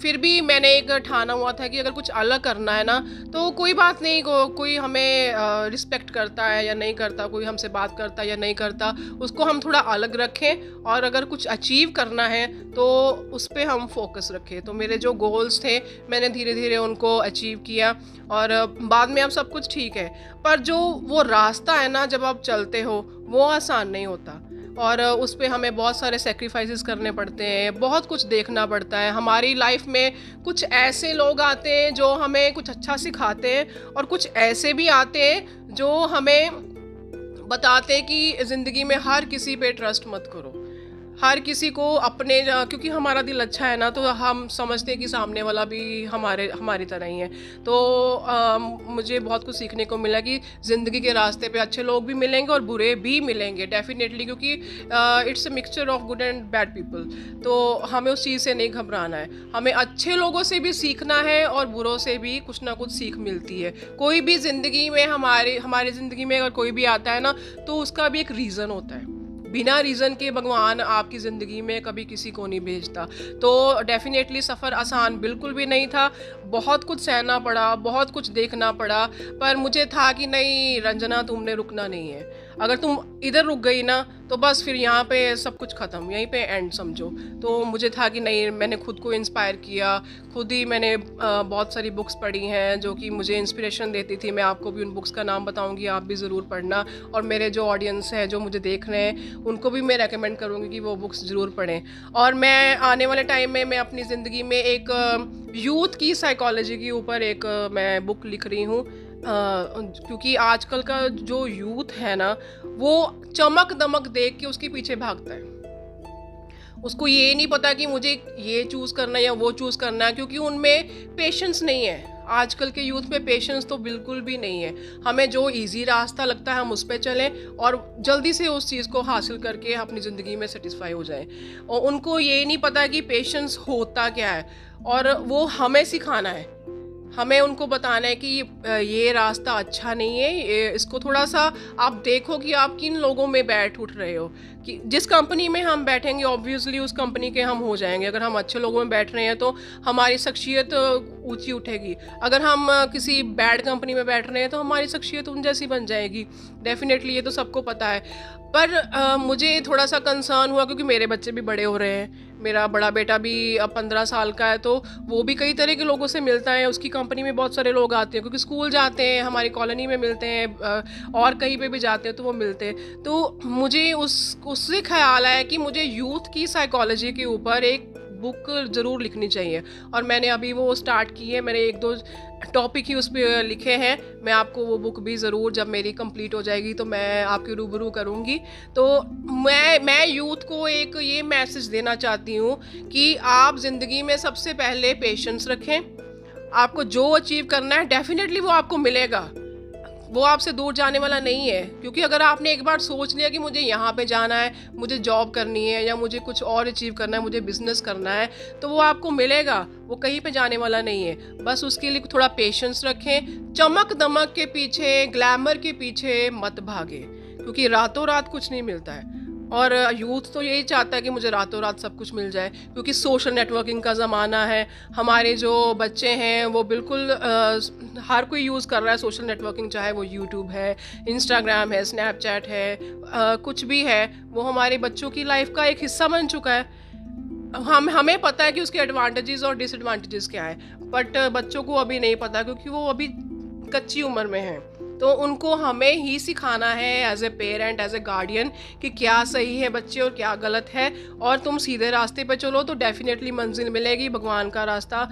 [SPEAKER 2] फिर भी मैंने एक ठाना हुआ था कि अगर कुछ अलग करना है ना तो कोई बात नहीं, कोई हमें रिस्पेक्ट करता है या नहीं करता, कोई हमसे बात करता है या नहीं करता, उसको हम थोड़ा अलग रखें और अगर कुछ अचीव करना है तो उस पर हम फोकस रखें। तो मेरे जो गोल्स थे मैंने धीरे धीरे उनको अचीव किया और बाद में अब सब कुछ ठीक है। पर जो वो रास्ता है ना, जब आप चलते हो वो आसान नहीं होता और उस पे हमें बहुत सारे सेक्रीफाइसेस करने पड़ते हैं, बहुत कुछ देखना पड़ता है। हमारी लाइफ में कुछ ऐसे लोग आते हैं जो हमें कुछ अच्छा सिखाते हैं और कुछ ऐसे भी आते हैं जो हमें बताते हैं कि ज़िंदगी में हर किसी पे ट्रस्ट मत करो, हर किसी को अपने, क्योंकि हमारा दिल अच्छा है ना तो हम समझते हैं कि सामने वाला भी हमारी तरह ही है। तो मुझे बहुत कुछ सीखने को मिला कि ज़िंदगी के रास्ते पे अच्छे लोग भी मिलेंगे और बुरे भी मिलेंगे डेफिनेटली, क्योंकि it's a mixture of good and bad people. तो हमें उस चीज़ से नहीं घबराना है, हमें अच्छे लोगों से भी सीखना है और बुरों से भी कुछ ना कुछ सीख मिलती है। कोई भी ज़िंदगी में हमारी ज़िंदगी में अगर कोई भी आता है ना तो उसका भी एक रीज़न होता है, बिना रीज़न के भगवान आपकी ज़िंदगी में कभी किसी को नहीं भेजता। तो डेफ़िनेटली सफ़र आसान बिल्कुल भी नहीं था, बहुत कुछ सहना पड़ा, बहुत कुछ देखना पड़ा, पर मुझे था कि नहीं रंजना, तुमने रुकना नहीं है। अगर तुम इधर रुक गई ना तो बस फिर यहाँ पे सब कुछ ख़त्म, यहीं पे एंड समझो। तो मुझे था कि नहीं, मैंने खुद को इंस्पायर किया, खुद ही मैंने बहुत सारी बुक्स पढ़ी हैं जो कि मुझे इंस्पिरेशन देती थी। मैं आपको भी उन बुक्स का नाम बताऊंगी, आप भी ज़रूर पढ़ना, और मेरे जो ऑडियंस है जो मुझे देख रहे हैं उनको भी मैं रेकमेंड करूँगी कि वो बुक्स ज़रूर पढ़ें। और मैं आने वाले टाइम में मैं अपनी ज़िंदगी में एक यूथ की साइकोलॉजी के ऊपर एक मैं बुक लिख रही हूँ, क्योंकि आजकल का जो यूथ है ना वो चमक दमक देख के उसके पीछे भागता है। उसको ये नहीं पता कि मुझे ये चूज़ करना है या वो चूज़ करना है, क्योंकि उनमें पेशेंस नहीं है। आजकल के यूथ में पेशेंस तो बिल्कुल भी नहीं है। हमें जो इजी रास्ता लगता है हम उस पर चलें और जल्दी से उस चीज़ को हासिल करके अपनी ज़िंदगी में सेटिस्फाई हो जाएं। और उनको ये नहीं पता कि पेशेंस होता क्या है, और वो हमें सिखाना है। हमें उनको बताना है कि ये रास्ता अच्छा नहीं है, इसको थोड़ा सा आप देखो कि आप किन लोगों में बैठ उठ रहे हो। कि जिस कंपनी में हम बैठेंगे ऑब्वियसली उस कंपनी के हम हो जाएंगे। अगर हम अच्छे लोगों में बैठ रहे हैं तो हमारी शख्सियत ऊंची उठेगी। अगर हम किसी बैड कंपनी में बैठ रहे हैं तो हमारी शख्सियत उन जैसी बन जाएगी। डेफिनेटली ये तो सबको पता है। पर मुझे थोड़ा सा कंसर्न हुआ क्योंकि मेरे बच्चे भी बड़े हो रहे हैं। मेरा बड़ा बेटा भी अब 15 साल का है, तो वो भी कई तरह के लोगों से मिलता है। उसकी कंपनी में बहुत सारे लोग आते हैं क्योंकि स्कूल जाते हैं, हमारी कॉलोनी में मिलते हैं, और कहीं पे भी जाते हैं तो वो मिलते हैं। तो मुझे उससे ख्याल आया कि मुझे यूथ की साइकोलॉजी के ऊपर एक बुक ज़रूर लिखनी चाहिए, और मैंने अभी वो स्टार्ट की है। मैंने 1-2 टॉपिक ही उस पर लिखे हैं। मैं आपको वो बुक भी ज़रूर जब मेरी कंप्लीट हो जाएगी तो मैं आपके रूबरू करूँगी। तो मैं यूथ को एक ये मैसेज देना चाहती हूँ कि आप ज़िंदगी में सबसे पहले पेशेंस रखें। आपको जो अचीव करना है डेफिनेटली वो आपको मिलेगा, वो आपसे दूर जाने वाला नहीं है। क्योंकि अगर आपने एक बार सोच लिया कि मुझे यहाँ पे जाना है, मुझे जॉब करनी है या मुझे कुछ और अचीव करना है, मुझे बिजनेस करना है, तो वो आपको मिलेगा, वो कहीं पे जाने वाला नहीं है। बस उसके लिए थोड़ा पेशेंस रखें, चमक दमक के पीछे, ग्लैमर के पीछे मत भागे, क्योंकि रातों रात कुछ नहीं मिलता है। और यूथ तो यही चाहता है कि मुझे रातों रात सब कुछ मिल जाए, क्योंकि सोशल नेटवर्किंग का ज़माना है। हमारे जो बच्चे हैं वो बिल्कुल हर कोई यूज़ कर रहा है सोशल नेटवर्किंग, चाहे वो यूट्यूब है, इंस्टाग्राम है, स्नैपचैट है, कुछ भी है, वो हमारे बच्चों की लाइफ का एक हिस्सा बन चुका है। हमें पता है कि उसके एडवांटेजेस और डिसएडवांटेजेस क्या है, बट बच्चों को अभी नहीं पता, क्योंकि वो अभी कच्ची उम्र में हैं। तो उनको हमें ही सिखाना है as a parent, as a guardian, कि क्या सही है बच्चे और क्या गलत है। और तुम सीधे रास्ते पे चलो तो डेफिनेटली मंजिल मिलेगी। भगवान का रास्ता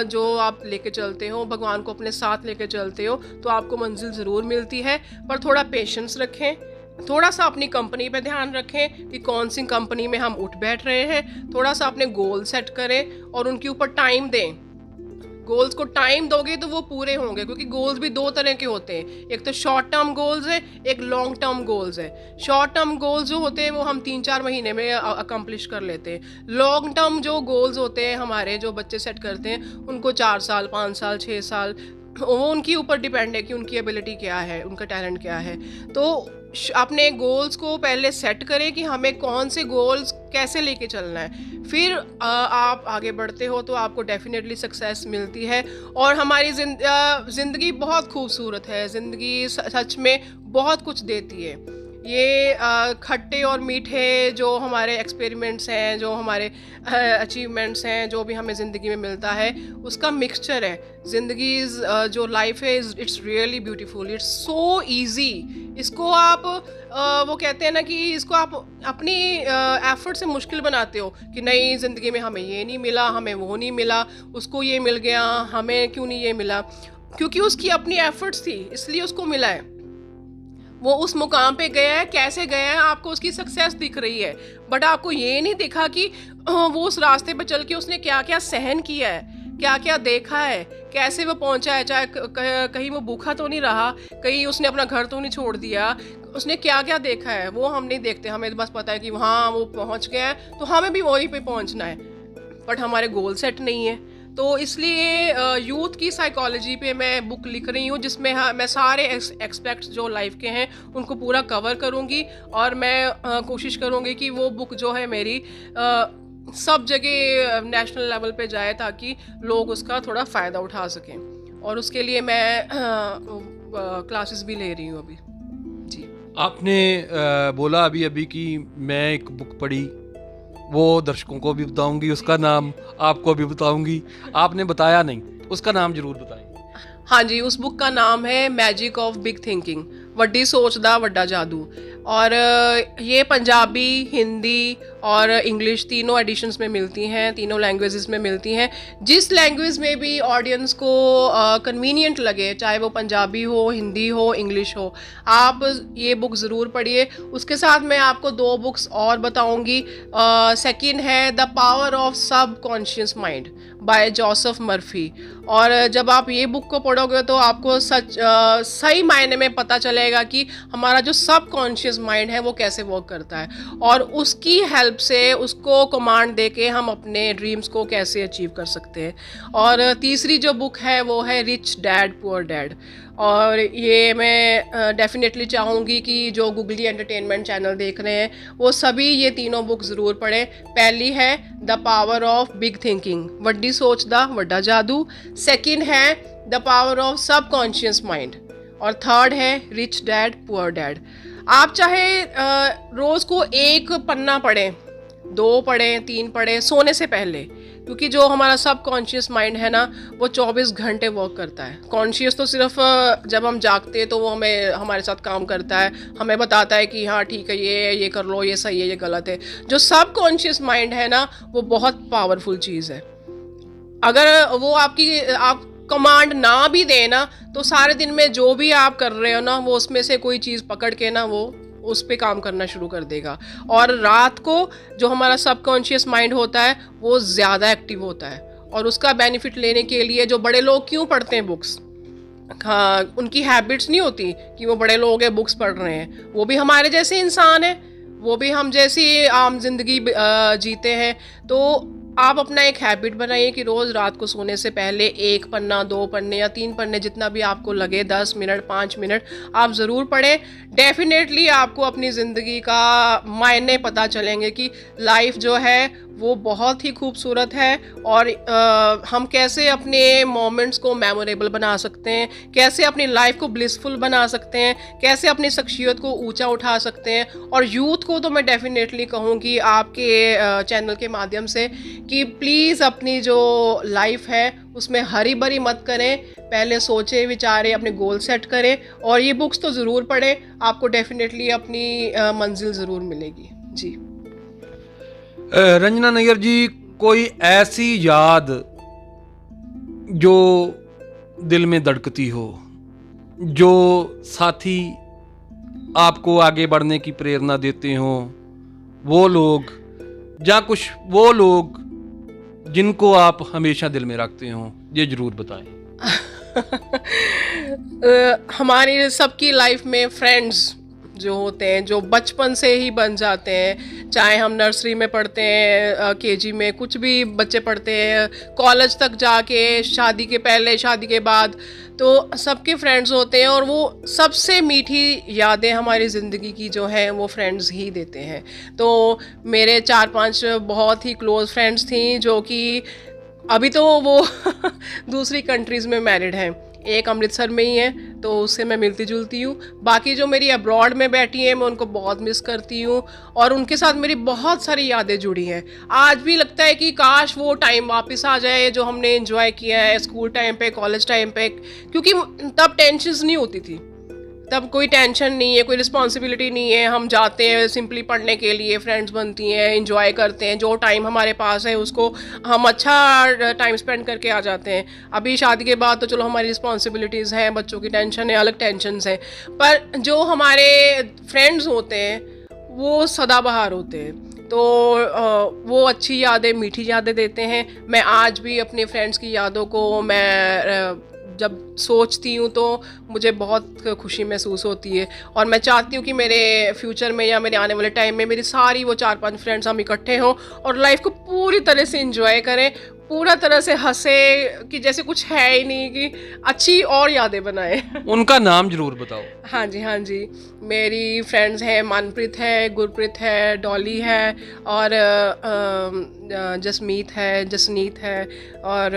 [SPEAKER 2] जो आप लेके चलते हो, भगवान को अपने साथ लेके चलते हो, तो आपको मंजिल ज़रूर मिलती है। पर थोड़ा पेशेंस रखें, थोड़ा सा अपनी कंपनी पे ध्यान रखें कि कौन सी कंपनी में हम उठ बैठ रहे हैं। थोड़ा सा अपने गोल सेट करें और उनके ऊपर टाइम दें। गोल्स को टाइम दोगे तो वो पूरे होंगे, क्योंकि गोल्स भी 2 तरह के होते हैं। एक तो शॉर्ट टर्म गोल्स है, एक लॉन्ग टर्म गोल्स है। शॉर्ट टर्म गोल्स जो होते हैं वो हम 3-4 महीने में अकम्प्लिश कर लेते हैं। लॉन्ग टर्म जो गोल्स होते हैं हमारे जो बच्चे सेट करते हैं, उनको 4 साल, 5 साल, 6 साल, वो उनके ऊपर डिपेंड है कि उनकी एबिलिटी क्या है, उनका टैलेंट क्या है। तो अपने गोल्स को पहले सेट करें कि हमें कौन से गोल्स कैसे लेके चलना है, फिर आप आगे बढ़ते हो तो आपको डेफिनेटली सक्सेस मिलती है। और हमारी ज़िंदगी बहुत खूबसूरत है, ज़िंदगी सच में बहुत कुछ देती है। ये खट्टे और मीठे जो हमारे एक्सपेरिमेंट्स हैं, जो हमारे अचीवमेंट्स हैं, जो भी हमें ज़िंदगी में मिलता है, उसका मिक्सचर है। ज़िंदगी जो लाइफ है it's really beautiful, it's so easy. इसको आप वो कहते हैं ना कि इसको आप अपनी एफर्ट से मुश्किल बनाते हो कि नहीं, ज़िंदगी में हमें ये नहीं मिला, हमें वो नहीं मिला, उसको ये मिल गया, हमें क्यों नहीं ये मिला। क्योंकि उसकी अपनी एफर्ट्स थी, इसलिए उसको मिला है। वो उस मुकाम पे गया है, कैसे गया है, आपको उसकी सक्सेस दिख रही है, बट आपको ये नहीं दिखा कि वो उस रास्ते पे चल के उसने क्या क्या सहन किया है, क्या क्या देखा है, कैसे वो पहुंचा है। चाहे कहीं वो भूखा तो नहीं रहा, कहीं उसने अपना घर तो नहीं छोड़ दिया, उसने क्या क्या देखा है वो हम नहीं देखते। हमें बस पता है कि हाँ वो पहुंच गया है तो हमें भी वहीं पे पहुंचना है, बट हमारे गोल सेट नहीं है। तो इसलिए यूथ की साइकोलॉजी पे मैं बुक लिख रही हूँ, जिसमें मैं सारे एक्सपेक्ट्स जो लाइफ के हैं उनको पूरा कवर करूँगी, और मैं कोशिश करूँगी कि वो बुक जो है मेरी सब जगह नेशनल लेवल पे जाए, ताकि लोग उसका थोड़ा फ़ायदा उठा सकें। और उसके लिए मैं क्लासेस भी ले रही हूँ अभी। जी,
[SPEAKER 3] आपने बोला अभी अभी कि मैं एक बुक पढ़ी, वो दर्शकों को भी बताऊंगी, उसका नाम आपको भी बताऊंगी। आपने बताया नहीं, उसका नाम जरूर बताएं।
[SPEAKER 2] हाँ जी, उस बुक का नाम है मैजिक ऑफ बिग थिंकिंग, वड्डी सोच दा वड्डा जादू। और ये पंजाबी, हिंदी और इंग्लिश तीनों एडिशंस में मिलती हैं, तीनों लैंग्वेजेस में मिलती हैं। जिस लैंग्वेज में भी ऑडियंस को कन्वीनियंट लगे, चाहे वो पंजाबी हो, हिंदी हो, इंग्लिश हो, आप ये बुक ज़रूर पढ़िए। उसके साथ मैं आपको 2 बुक्स और बताऊंगी। सेकंड है द पावर ऑफ सब conscious mind bye Joseph Murphy. और जब आप ये बुक को पढ़ोगे तो आपको सही मायने में पता चलेगा कि हमारा जो सब कॉन्शियस माइंड है वो कैसे वर्क करता है, और उसकी हेल्प से उसको कमांड दे के हम अपने ड्रीम्स को कैसे अचीव कर सकते हैं। और तीसरी जो बुक है वो है रिच डैड पुअर डैड। और ये मैं डेफिनेटली चाहूँगी कि जो गुगली एंटरटेनमेंट चैनल देख रहे हैं वो सभी ये तीनों बुक ज़रूर पढ़ें। पहली है the power of big thinking, वड्डी सोच दा वड्डा जादू। सेकंड है द पावर ऑफ सब कॉन्शियस माइंड, और थर्ड है रिच डैड पुअर डैड। आप चाहे रोज़ को 1 पन्ना पढ़ें, 2 पढ़ें, 3 पढ़ें सोने से पहले, क्योंकि जो हमारा सब कॉन्शियस माइंड है ना वो 24 घंटे वर्क करता है। कॉन्शियस तो सिर्फ जब हम जागते हैं तो वो हमारे साथ काम करता है, हमें बताता है कि हाँ ठीक है, ये कर लो, ये सही है, ये गलत है। जो सब कॉन्शियस माइंड है ना वो बहुत पावरफुल चीज़ है। अगर वो आप कमांड ना भी दे ना, तो सारे दिन में जो भी आप कर रहे हो ना वो उसमें से कोई चीज़ पकड़ के ना वो उस पे काम करना शुरू कर देगा। और रात को जो हमारा सबकॉन्शियस माइंड होता है वो ज़्यादा एक्टिव होता है, और उसका बेनिफिट लेने के लिए जो बड़े लोग क्यों पढ़ते हैं बुक्स, हाँ उनकी हैबिट्स नहीं होती कि वो बड़े लोग हैं बुक्स पढ़ रहे हैं, वो भी हमारे जैसे इंसान हैं, वो भी हम जैसी आम जिंदगी जीते हैं। तो आप अपना एक हैबिट बनाइए कि रोज़ रात को सोने से पहले 1 पन्ना, 2 पन्ने या 3 पन्ने, जितना भी आपको लगे, 10 मिनट, 5 मिनट आप ज़रूर पढ़ें। डेफिनेटली आपको अपनी ज़िंदगी का मायने पता चलेंगे कि लाइफ जो है वो बहुत ही खूबसूरत है, और हम कैसे अपने मोमेंट्स को मेमोरेबल बना सकते हैं, कैसे अपनी लाइफ को ब्लिसफुल बना सकते हैं, कैसे अपनी शख्सियत को ऊंचा उठा सकते हैं। और यूथ को तो मैं डेफिनेटली कहूँगी आपके चैनल के माध्यम से कि प्लीज़ अपनी जो लाइफ है उसमें हरी भरी मत करें, पहले सोचें विचारें, अपने गोल सेट करें, और ये बुक्स तो ज़रूर पढ़ें, आपको डेफिनेटली अपनी मंजिल ज़रूर मिलेगी। जी
[SPEAKER 3] रंजना नैयर जी, कोई ऐसी याद जो दिल में धड़कती हो, जो साथी आपको आगे बढ़ने की प्रेरणा देते हो, वो लोग या कुछ वो लोग जिनको आप हमेशा दिल में रखते हो, ये जरूर बताएं।
[SPEAKER 2] हमारी सबकी लाइफ में फ्रेंड्स जो होते हैं, जो बचपन से ही बन जाते हैं, चाहे हम नर्सरी में पढ़ते हैं, केजी में, कुछ भी बच्चे पढ़ते हैं, कॉलेज तक जाके, शादी के पहले, शादी के बाद, तो सबके फ्रेंड्स होते हैं। और वो सबसे मीठी यादें हमारी ज़िंदगी की जो हैं वो फ्रेंड्स ही देते हैं। तो मेरे 4-5 बहुत ही क्लोज़ फ्रेंड्स थी, जो कि अभी तो वो दूसरी कंट्रीज़ में मैरिड हैं। एक अमृतसर में ही है, तो उससे मैं मिलती जुलती हूँ। बाकी जो मेरी अब्रॉड में बैठी हैं मैं उनको बहुत मिस करती हूँ, और उनके साथ मेरी बहुत सारी यादें जुड़ी हैं। आज भी लगता है कि काश वो टाइम वापस आ जाए जो हमने एंजॉय किया है स्कूल टाइम पे, कॉलेज टाइम पे, क्योंकि तब टेंशन्स नहीं होती थी, तब कोई टेंशन नहीं है, कोई रिस्पॉन्सिबिलिटी नहीं है। हम जाते हैं सिंपली पढ़ने के लिए, फ्रेंड्स बनती हैं, एंजॉय करते हैं, जो टाइम हमारे पास है उसको हम अच्छा टाइम स्पेंड करके आ जाते हैं। अभी शादी के बाद तो चलो हमारी रिस्पॉन्सिबिलिटीज़ हैं, बच्चों की टेंशन है, अलग टेंशन्स हैं, पर जो हमारे फ्रेंड्स होते हैं वो सदाबहार होते हैं। तो वो अच्छी यादें, मीठी यादें देते हैं। मैं आज भी अपने फ्रेंड्स की यादों को मैं जब सोचती हूँ तो मुझे बहुत खुशी महसूस होती है, और मैं चाहती हूँ कि मेरे फ्यूचर में या मेरे आने वाले टाइम में मेरी सारी वो 4-5 फ्रेंड्स हम इकट्ठे हों और लाइफ को पूरी तरह से एंजॉय करें, पूरा तरह से हंसे कि जैसे कुछ है ही नहीं, कि अच्छी और यादें बनाए।
[SPEAKER 3] उनका नाम जरूर बताओ।
[SPEAKER 2] हाँ जी, हाँ जी, मेरी फ्रेंड्स हैं, मनप्रीत है, गुरप्रीत है, डॉली है, और जसमीत है, जसनीत है, और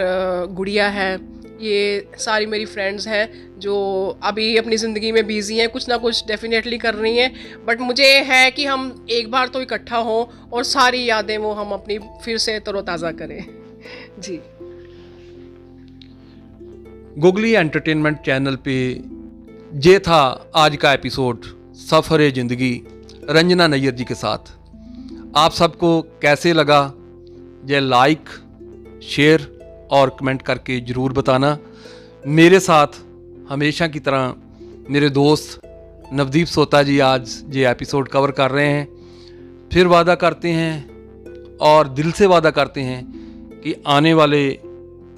[SPEAKER 2] गुड़िया है। ये सारी मेरी फ्रेंड्स हैं जो अभी अपनी ज़िंदगी में बिज़ी हैं, कुछ ना कुछ डेफिनेटली कर रही हैं, बट मुझे है कि हम एक बार तो इकट्ठा हों और सारी यादें वो हम अपनी फिर से तरोताज़ा करें। जी।
[SPEAKER 3] गुगली एंटरटेनमेंट चैनल पे ये था आज का एपिसोड सफ़र ज़िंदगी रंजना नैयर जी के साथ। आप सबको कैसे लगा ये लाइक, शेयर और कमेंट करके ज़रूर बताना। मेरे साथ हमेशा की तरह मेरे दोस्त नवदीप सोता जी आज ये एपिसोड कवर कर रहे हैं। फिर वादा करते हैं और दिल से वादा करते हैं कि आने वाले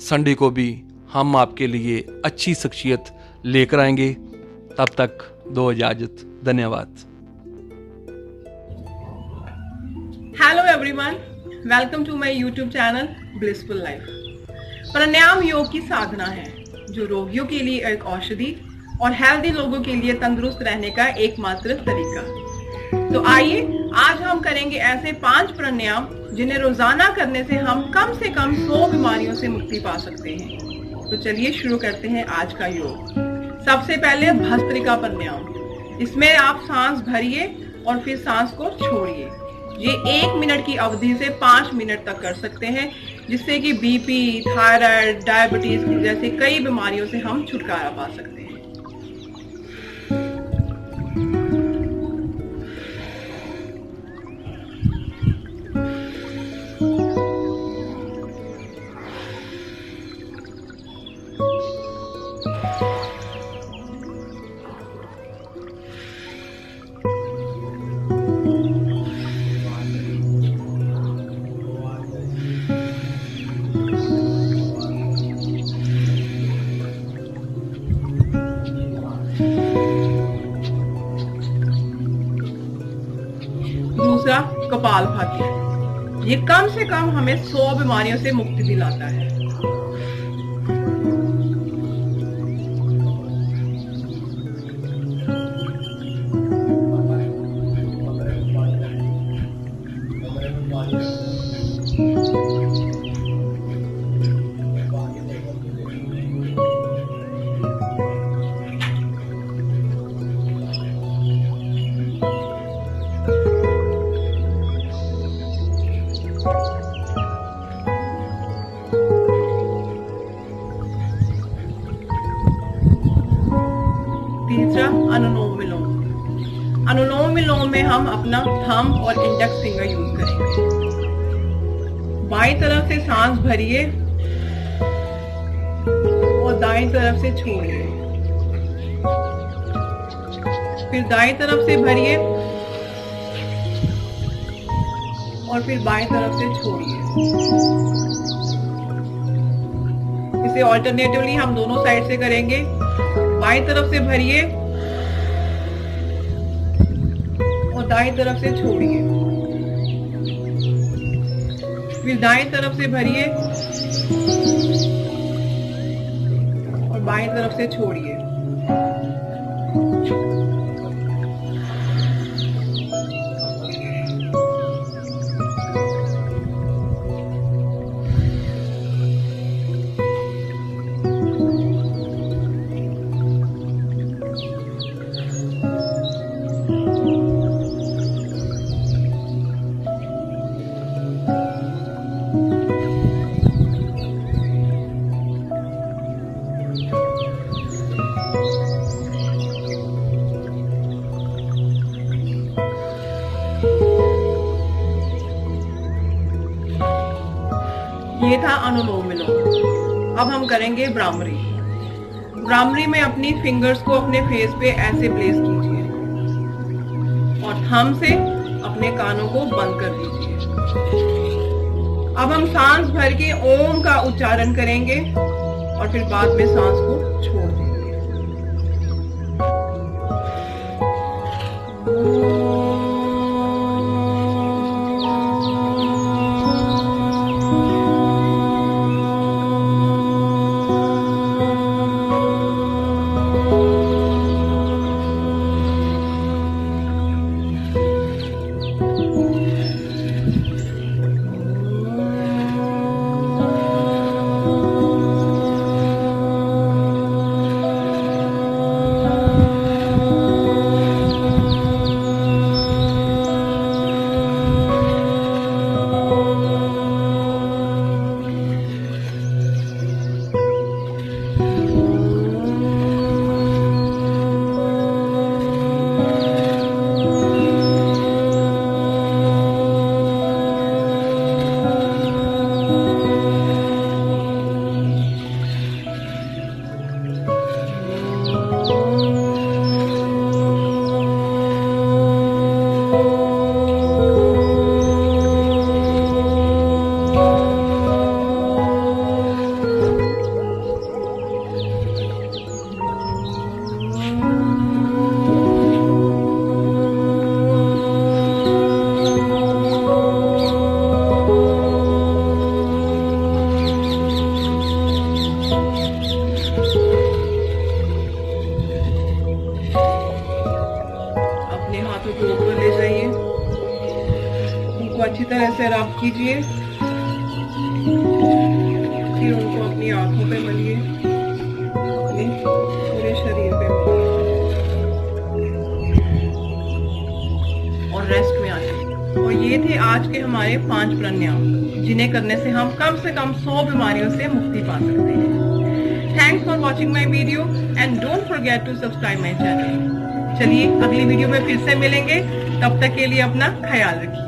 [SPEAKER 3] संडे को भी हम आपके लिए अच्छी शख्सियत लेकर आएंगे। तब तक दो इजाज़त। धन्यवाद।
[SPEAKER 4] Hello everyone, welcome to my YouTube channel blissful life. प्राणायाम योग की साधना है जो रोगियों के लिए एक औषधि और हेल्दी लोगों के लिए तंदुरुस्त रहने का एकमात्र तरीका। तो आइए आज हम करेंगे ऐसे 5 प्राणायाम जिन्हें रोजाना करने से हम कम से कम 100 बीमारियों से मुक्ति पा सकते हैं। तो चलिए शुरू करते हैं आज का योग। सबसे पहले भस्त्रिका प्राणायाम। इसमें आप सांस भरिए और फिर सांस को छोड़िए। ये 1 मिनट की अवधि से 5 मिनट तक कर सकते हैं, जिससे कि बीपी, थायराइड, डायबिटीज जैसे कई बीमारियों से हम छुटकारा पा सकते हैं। दूसरा कपालभाति। ये कम से कम हमें 100 बीमारियों से मुक्ति दिलाता है। तीसरा अनुलोम विलोम। अनुलोम विलोम में हम अपना थंब और इंडेक्स फिंगर यूज करेंगे। बाईं तरफ से सांस भरिए और दाईं तरफ से छोड़िए। फिर दाईं तरफ से भरिए और फिर बाईं तरफ से छोड़िए। इसे ऑल्टरनेटिवली हम दोनों साइड से करेंगे। बाईं तरफ से भरिए और दाईं तरफ से छोड़िए। फिर दाईं तरफ से भरिए और बाईं तरफ से छोड़िए। ये था अनुलोम विलोम। अब हम करेंगे भ्रामरी। भ्रामरी में अपनी फिंगर्स को अपने फेस पे ऐसे प्लेस कीजिए और थंब से अपने कानों को बंद कर दीजिए। अब हम सांस भर के ओम का उच्चारण करेंगे और फिर बाद में सांस को छोड़ देंगे। हाथों को ऊपर ले जाइए, उनको अच्छी तरह से रब कीजिए, फिर उनको अपनी आंखों पे मलिए, अपने पूरे शरीर पे मलिए और रेस्ट में आ जाइए। और ये थे आज के हमारे 5 प्राणायाम, जिन्हें करने से हम कम 100 बीमारियों से मुक्ति पा सकते हैं। Thanks for watching my video and don't forget to subscribe my channel. चलिए अगली वीडियो में फिर से मिलेंगे, तब तक के लिए अपना ख्याल रखिए।